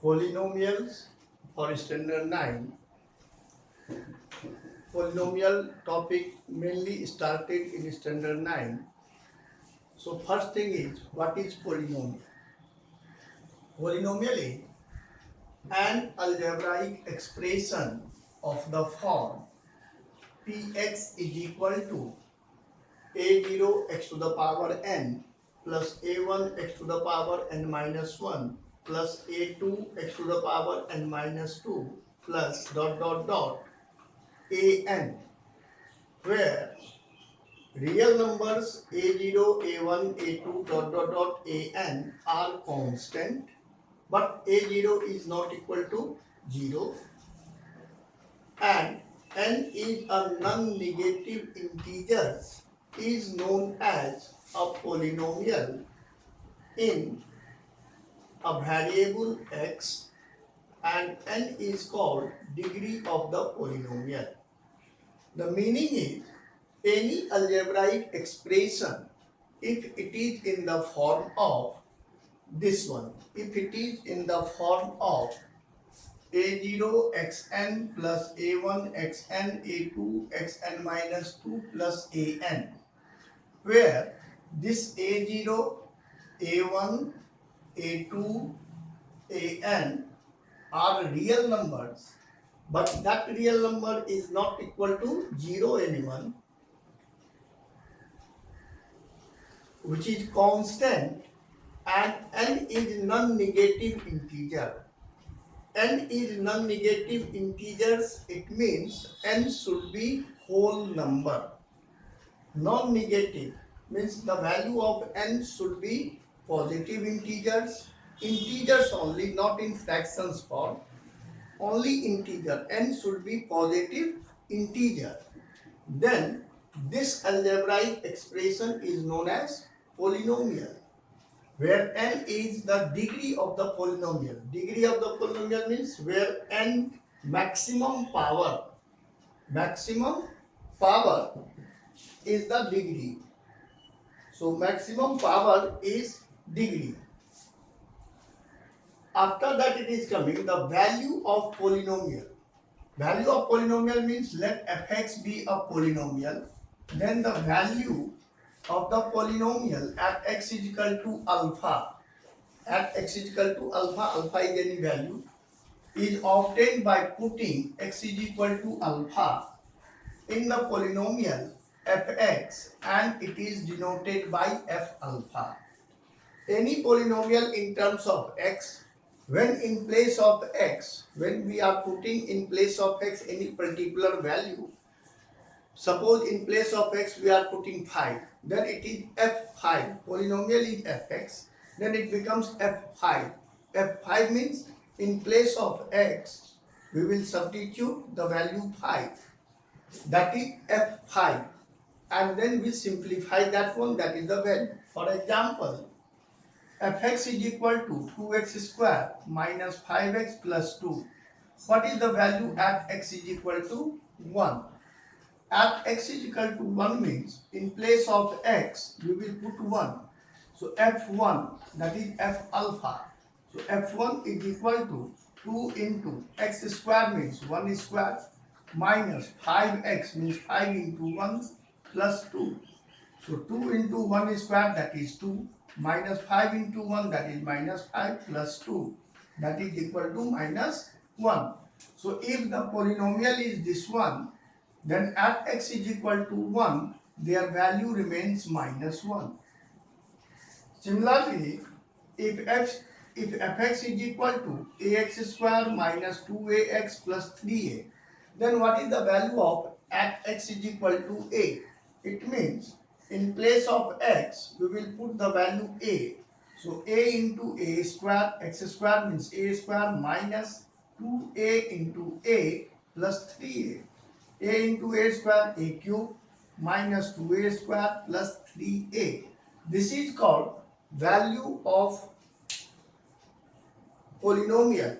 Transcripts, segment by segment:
Polynomials for standard 9. Polynomial topic mainly started in standard 9. So first thing is, what is polynomial? Polynomial is an algebraic expression of the form px is equal to a0 x to the power n plus a1 x to the power n minus 1 plus a2 x to the power n minus 2 plus dot dot dot an, where real numbers a0, a1, a2 dot dot dot an are constant, but a0 is not equal to 0 and n is a non-negative integer is known as a polynomial in a variable x, and n is called degree of the polynomial. The meaning is, any algebraic expression, if it is in the form of this one, if it is in the form of a0 xn plus a1 xn a2 xn minus 2 plus an, where this a0 a1 a2 an are real numbers, but that real number is not equal to 0 anyone, which is constant, and n is non-negative integer. N is non-negative integers, it means n should be whole number. Non-negative means the value of n should be positive integers, integers only, not in fractions form, only integer, n should be positive integer. Then this algebraic expression is known as polynomial, where n is the degree of the polynomial. Degree of the polynomial means where n maximum power is the degree. So maximum power is degree. After that it is coming the value of polynomial. Value of polynomial means let fx be a polynomial, then the value of the polynomial at x is equal to alpha, at x is equal to alpha, alpha is any value, is obtained by putting x is equal to alpha in the polynomial fx, and it is denoted by f alpha. Any polynomial in terms of x, when in place of x, when we are putting in place of x any particular value, suppose in place of x we are putting 5, then it is f5, polynomial is fx, then it becomes f5. f5 means in place of x we will substitute the value 5, that is f5, and then we simplify that one, that is the value. For example, fx is equal to 2x square minus 5x plus 2. What is the value at x is equal to 1? At x is equal to 1 means in place of x we will put 1. So f1, that is f alpha. So f1 is equal to 2 into x square means 1 square minus 5x means 5 into 1 plus 2. So 2 into 1 square, that is 2, minus 5 into 1, that is minus 5 plus 2, that is equal to minus 1. So if the polynomial is this one, then at x is equal to 1, their value remains minus 1. Similarly, if fx is equal to ax square minus 2ax plus 3a, then what is the value of at x is equal to a? It means in place of x we will put the value a. So a into a square, x square means a square minus 2a into a plus 3a. A into a square, a cube, minus 2a square plus 3a. This is called value of polynomial.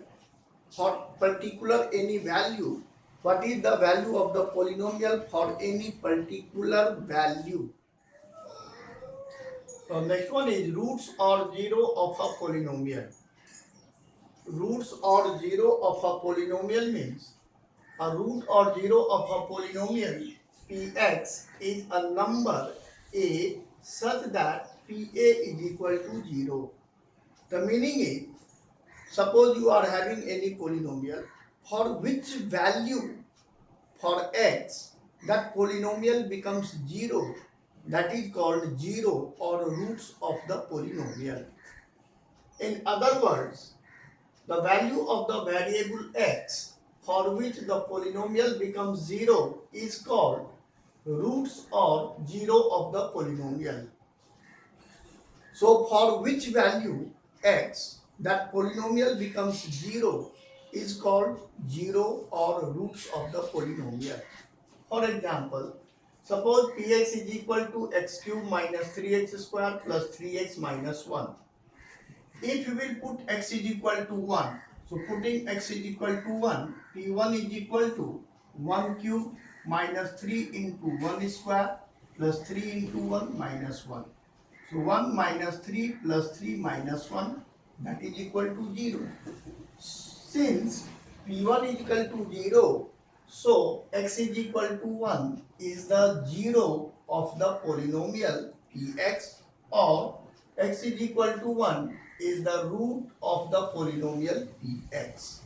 For particular any value, what is the value of the polynomial for any particular value? So next one is roots or zero of a polynomial. roots or zero of a polynomial means a root or zero of a polynomial px is a number a such that pa is equal to 0. The meaning is, suppose you are having any polynomial for which value for x that polynomial becomes 0, that is called 0 or roots of the polynomial. In other words, the value of the variable x for which the polynomial becomes 0 is called roots or 0 of the polynomial. So for which value x that polynomial becomes 0 is called 0 or roots of the polynomial. For example, suppose px is equal to x cube minus 3x square plus 3x minus 1. If we will put x is equal to 1, so putting x is equal to 1, p1 is equal to 1 cube minus 3 into 1 square plus 3 into 1 minus 1. So 1 minus 3 plus 3 minus 1, that is equal to 0. Since p1 is equal to 0, so x is equal to 1 is the 0 of the polynomial px, or x is equal to 1 is the root of the polynomial px.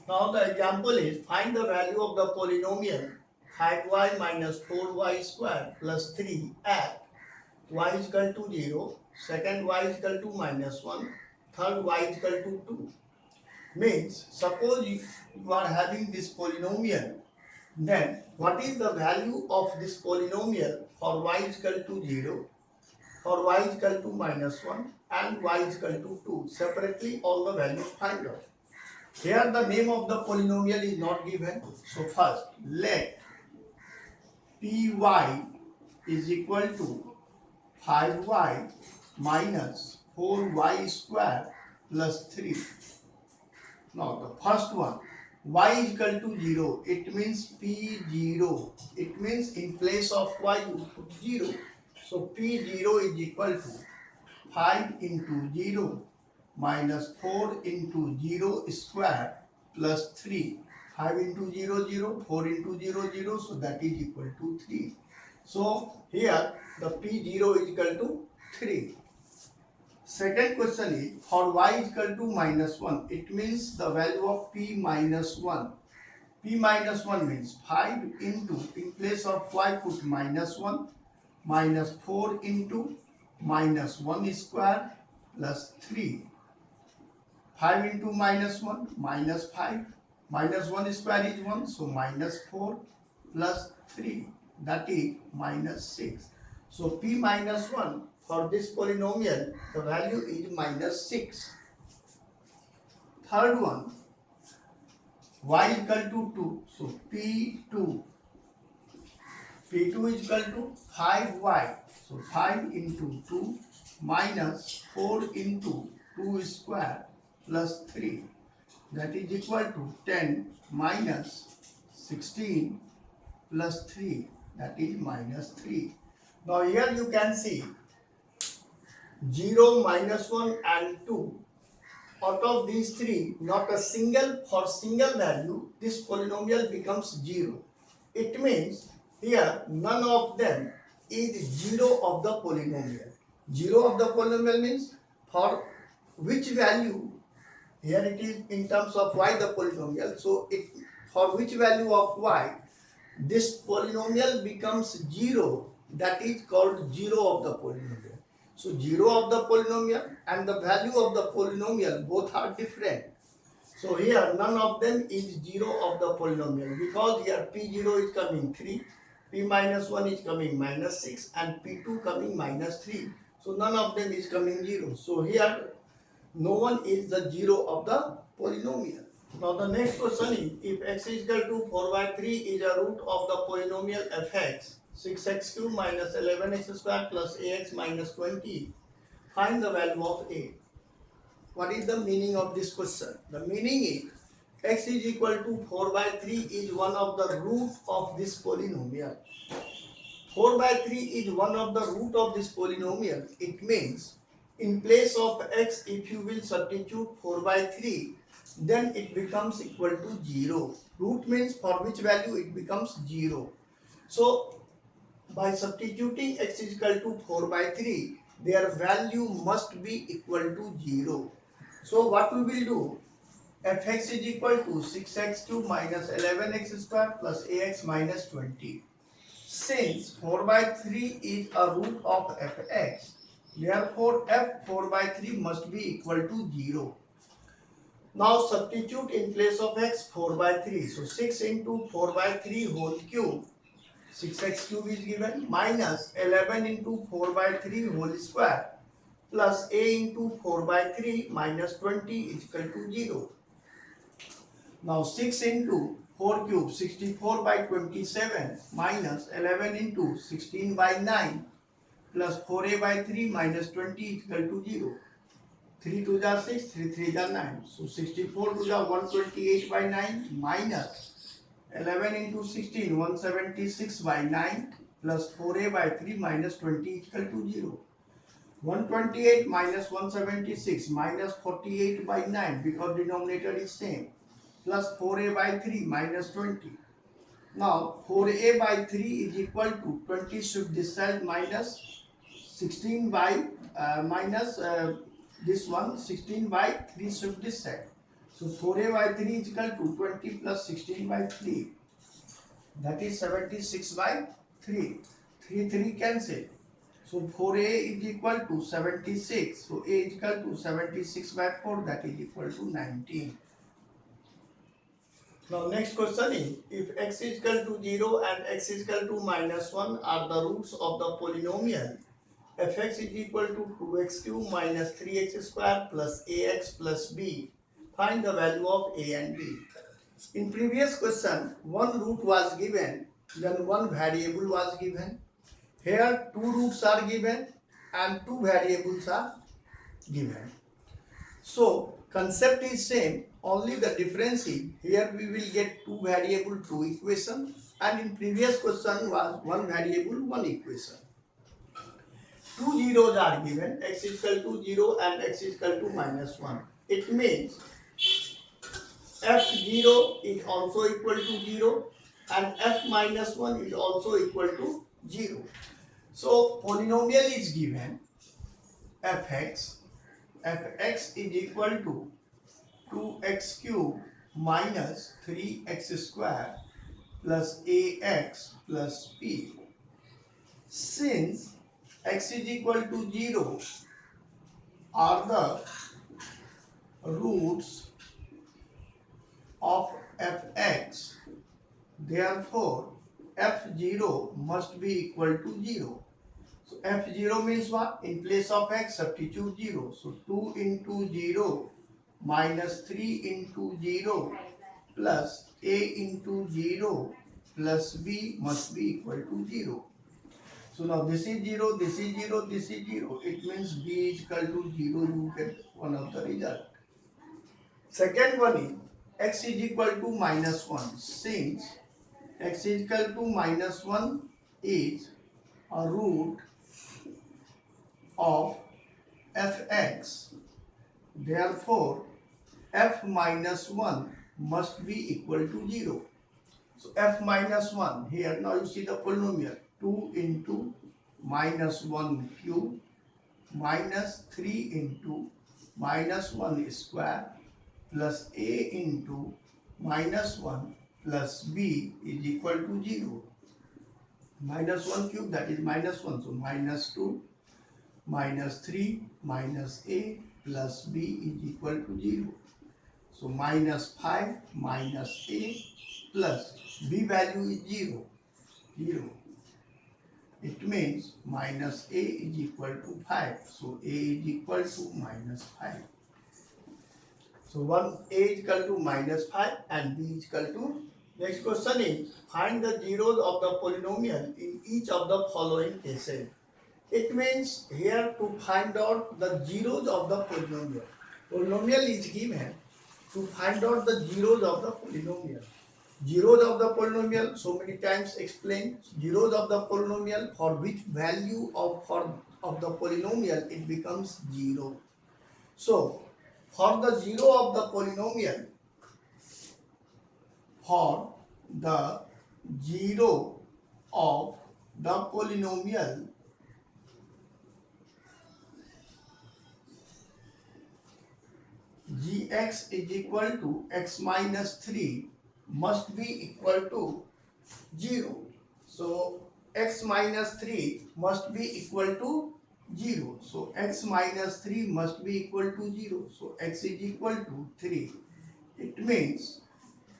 Now the example is, find the value of the polynomial 5y minus 4y square plus 3 at y is equal to 0, second y is equal to minus 1, third y is equal to 2. Means, suppose you are having this polynomial, then what is the value of this polynomial for y is equal to 0, for y is equal to minus 1 and y is equal to 2. Separately all the values find out. Here the name of the polynomial is not given. So first let py is equal to 5y minus 4y square plus 3. Now the first one, y is equal to 0. It means p0. It means in place of y you put 0. So p0 is equal to 5 into 0 minus 4 into 0 square plus 3. 5 into 0, 0, 4 into 0, 0, so that is equal to 3. So here the p0 is equal to 3. Second question is, for y is equal to minus 1, it means the value of p minus 1. P minus 1 means 5 into, in place of y put minus 1, minus 4 into minus 1 square plus 3. 5 into minus 1, minus 5, minus 1 square is 1, so minus 4 plus 3, that is minus 6. So p minus 1 for this polynomial, the value is minus 6. Third one, y is equal to 2, so p2 is equal to 5y, so 5 into 2 minus 4 into 2 square plus 3, that is equal to 10 minus 16 plus 3, that is minus 3. Now here you can see 0, minus 1 and 2. Out of these three, not a single, for single value, this polynomial becomes 0. It means here none of them is 0 of the polynomial. 0 of the polynomial means for which value, here it is in terms of y the polynomial, so it for which value of y this polynomial becomes 0, that is called 0 of the polynomial. So 0 of the polynomial and the value of the polynomial both are different. So here none of them is 0 of the polynomial, because here p0 is coming 3, p minus 1 is coming minus 6 and p2 coming minus 3. So none of them is coming 0. So here no one is the 0 of the polynomial. Now the next question is, if x is equal to 4y3 is a root of the polynomial fx, 6x cube minus 11x square plus ax minus 20, find the value of a. What is the meaning of this question? The meaning is, x is equal to 4/3 is one of the root of this polynomial. 4/3 is one of the root of this polynomial. It means In place of x, if you will substitute 4 by 3, then it becomes equal to 0. Root means for which value it becomes 0. So by substituting x is equal to 4 by 3, their value must be equal to 0. So what we will do, fx is equal to 6x cube minus 11x square plus ax minus 20. Since 4 by 3 is a root of fx, therefore f4 by 3 must be equal to 0. Now substitute in place of x 4 by 3. So 6 into 4 by 3 whole cube, 6x cube is given, minus 11 into 4 by 3 whole square plus a into 4 by 3 minus 20 is equal to 0. Now 6 into 4 cube, 64 by 27 minus 11 into 16 by 9 plus 4a by 3 minus 20 is equal to 0. 3 2 are 6, 3 3 are 9. So 64 to the 128 by 9 minus 11 into 16, 176 by 9 plus 4a by 3 minus 20 is equal to 0. 128 minus 176 minus 48 by 9 because denominator is same, plus 4a by 3 minus 20. Now 4a by 3 is equal to 20 shift this side minus 16 by this one 16 by 3 shift this side. So 4a by 3 is equal to 20 plus 16 by 3, that is 76 by 3. 3 cancel. So 4a is equal to 76. So a is equal to 76 by 4, that is equal to 19. Now next question is, if x is equal to 0 and x is equal to minus 1 are the roots of the polynomial, fx is equal to 2x cube minus 3x square plus ax plus b. Find the value of a and b. In previous question, one root was given, then one variable was given. Here two roots are given and two variables are given. So concept is same, only the difference is here we will get two variable, two equation, and in previous question was one variable, one equation. Two zeros are given, x is equal to 0 and x is equal to minus 1. It means f0 is also equal to 0 and f minus 1 is also equal to 0. So polynomial is given, fx is equal to 2x cube minus 3x square plus ax plus b. Since x is equal to 0 are the roots of fx, therefore f0 must be equal to 0. So f0 means what? In place of x substitute 0. So 2 into 0 minus 3 into 0 plus a into 0 plus b must be equal to 0. So now this is 0, this is 0, this is 0. It means b is equal to 0. You get one of the result. Second one is x is equal to minus 1. Since x is equal to minus 1 is a root of fx, therefore f minus 1 must be equal to 0. So f minus 1, here now you see the polynomial, 2 into minus 1 cube minus 3 into minus 1 square plus a into minus 1 plus b is equal to 0. Minus 1 cube, that is minus 1, so minus 2 minus 3 minus a plus b is equal to 0. So minus 5 minus a plus b value is 0. 0. It means minus a is equal to 5. So a is equal to minus 5. So one a is equal to minus 5 and b is equal to. Next question is, find the zeros of the polynomial in each of the following cases. It means here to find out the zeros of the polynomial. Polynomial is given, to find out the zeros of the polynomial. Zeros of the polynomial, so many times explained, zeros of the polynomial for which value of for of the polynomial, it becomes 0. So, for the 0 of the polynomial, for the 0 of the polynomial, gx is equal to x minus 3 must be equal to 0. So x minus 3 must be equal to 0. So x minus 3 must be equal to 0. So x is equal to 3. It means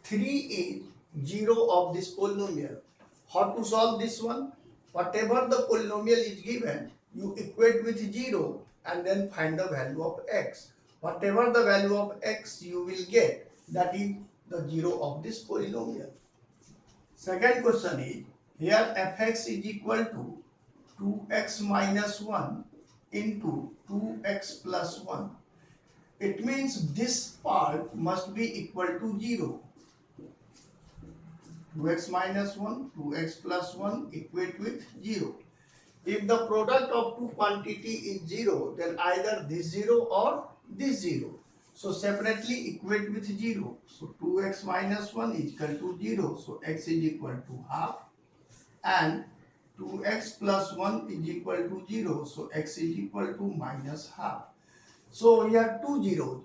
3 is 0 of this polynomial. How to solve this one? Whatever the polynomial is given, you equate with 0 and then find the value of x. Whatever the value of x you will get, that is the 0 of this polynomial. Second question is, here fx is equal to 2x minus 1 into 2x plus 1. It means this part must be equal to 0. 2x minus 1, 2x plus 1 equate with 0. If the product of two quantity is 0, then either this 0 or this 0. So separately equate with 0. So 2x minus 1 is equal to 0. So x is equal to half. And 2x plus 1 is equal to 0. So x is equal to minus half. So we have two zeros.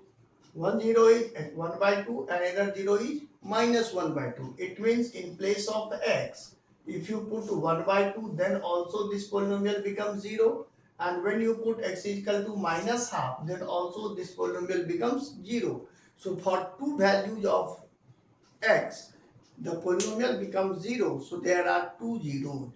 One zero is at 1 by 2, another 0 is minus 1 by 2. It means in place of x, if you put 1 by 2, then also this polynomial becomes 0. And when you put x is equal to minus half, then also this polynomial becomes 0. So for two values of x, the polynomial becomes 0. So there are two zeros.